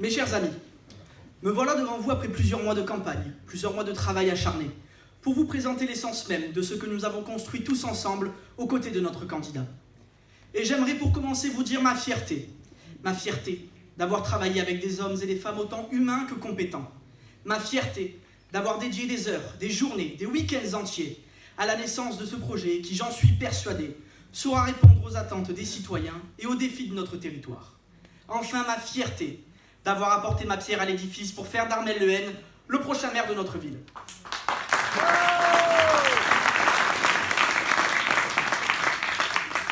Mes chers amis, me voilà devant vous après plusieurs mois de campagne, plusieurs mois de travail acharné, pour vous présenter l'essence même de ce que nous avons construit tous ensemble aux côtés de notre candidat. Et j'aimerais pour commencer vous dire ma fierté d'avoir travaillé avec des hommes et des femmes autant humains que compétents, ma fierté d'avoir dédié des heures, des journées, des week-ends entiers à la naissance de ce projet qui, j'en suis persuadé, saura répondre aux attentes des citoyens et aux défis de notre territoire. Enfin, ma fierté d'avoir apporté ma pierre à l'édifice pour faire d'Armel Lehen le prochain maire de notre ville.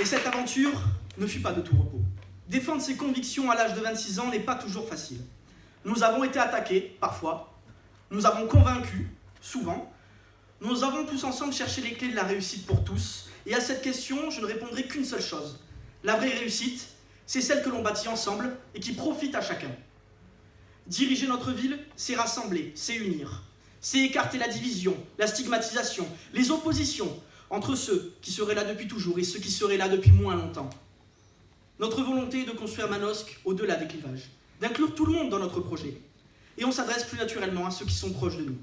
Et cette aventure ne fut pas de tout repos. Défendre ses convictions à l'âge de 26 ans n'est pas toujours facile. Nous avons été attaqués, parfois. Nous avons convaincu, souvent. Nous avons tous ensemble cherché les clés de la réussite pour tous. Et à cette question, je ne répondrai qu'une seule chose. La vraie réussite, c'est celle que l'on bâtit ensemble et qui profite à chacun. Diriger notre ville, c'est rassembler, c'est unir. C'est écarter la division, la stigmatisation, les oppositions entre ceux qui seraient là depuis toujours et ceux qui seraient là depuis moins longtemps. Notre volonté est de construire Manosque au-delà des clivages, d'inclure tout le monde dans notre projet. Et on s'adresse plus naturellement à ceux qui sont proches de nous.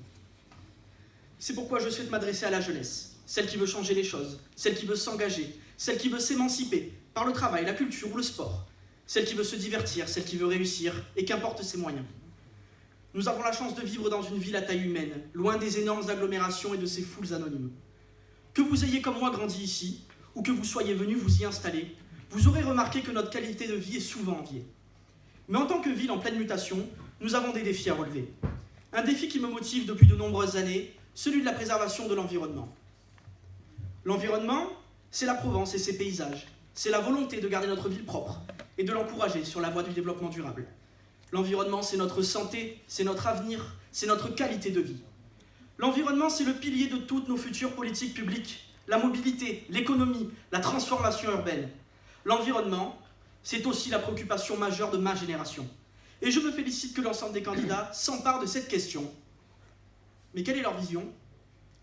C'est pourquoi je souhaite m'adresser à la jeunesse, celle qui veut changer les choses, celle qui veut s'engager, celle qui veut s'émanciper par le travail, la culture ou le sport, celle qui veut se divertir, celle qui veut réussir, et qu'importe ses moyens. Nous avons la chance de vivre dans une ville à taille humaine, loin des énormes agglomérations et de ces foules anonymes. Que vous ayez comme moi grandi ici, ou que vous soyez venu vous y installer, vous aurez remarqué que notre qualité de vie est souvent enviée. Mais en tant que ville en pleine mutation, nous avons des défis à relever. Un défi qui me motive depuis de nombreuses années, celui de la préservation de l'environnement. L'environnement, c'est la Provence et ses paysages. C'est la volonté de garder notre ville propre et de l'encourager sur la voie du développement durable. L'environnement, c'est notre santé, c'est notre avenir, c'est notre qualité de vie. L'environnement, c'est le pilier de toutes nos futures politiques publiques, la mobilité, l'économie, la transformation urbaine. L'environnement, c'est aussi la préoccupation majeure de ma génération. Et je me félicite que l'ensemble des candidats s'emparent de cette question. Mais quelle est leur vision?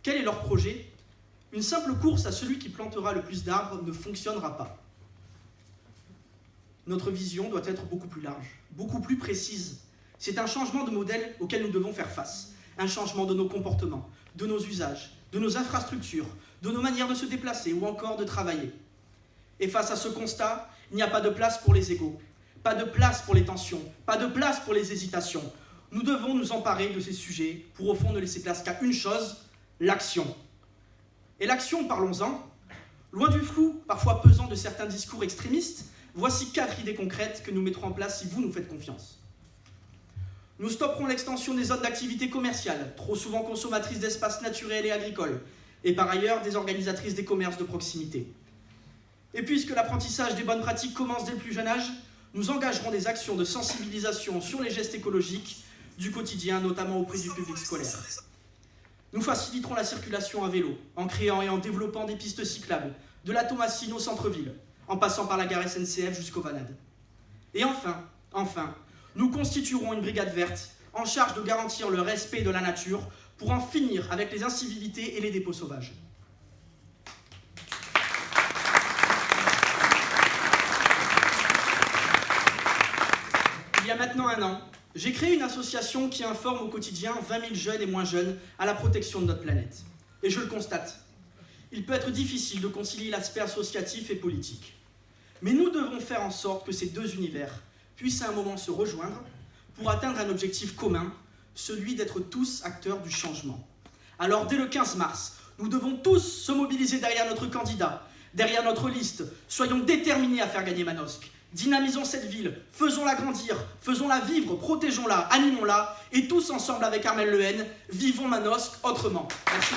Quel est leur projet? Une simple course à celui qui plantera le plus d'arbres ne fonctionnera pas. Notre vision doit être beaucoup plus large, beaucoup plus précise. C'est un changement de modèle auquel nous devons faire face. Un changement de nos comportements, de nos usages, de nos infrastructures, de nos manières de se déplacer ou encore de travailler. Et face à ce constat, il n'y a pas de place pour les égos, pas de place pour les tensions, pas de place pour les hésitations. Nous devons nous emparer de ces sujets pour au fond ne laisser place qu'à une chose, l'action. Et l'action, parlons-en. Loin du flou, parfois pesant de certains discours extrémistes, voici 4 idées concrètes que nous mettrons en place si vous nous faites confiance. Nous stopperons l'extension des zones d'activité commerciale, trop souvent consommatrices d'espaces naturels et agricoles, et par ailleurs désorganisatrices des commerces de proximité. Et puisque l'apprentissage des bonnes pratiques commence dès le plus jeune âge, nous engagerons des actions de sensibilisation sur les gestes écologiques du quotidien, notamment auprès du public scolaire. Nous faciliterons la circulation à vélo, en créant et en développant des pistes cyclables, de la Thomasine au centre-ville, en passant par la gare SNCF jusqu'aux Vanades. Et enfin, nous constituerons une brigade verte en charge de garantir le respect de la nature pour en finir avec les incivilités et les dépôts sauvages. Il y a maintenant 1 an, j'ai créé une association qui informe au quotidien 20 000 jeunes et moins jeunes à la protection de notre planète. Et je le constate, il peut être difficile de concilier l'aspect associatif et politique. Mais nous devons faire en sorte que ces 2 univers puissent à un moment se rejoindre pour atteindre un objectif commun, celui d'être tous acteurs du changement. Alors dès le 15 mars, nous devons tous se mobiliser derrière notre candidat, derrière notre liste. Soyons déterminés à faire gagner Manosque. Dynamisons cette ville, faisons-la grandir, faisons-la vivre, protégeons-la, animons-la, et tous ensemble avec Armel Lehen, vivons Manosque autrement. Merci.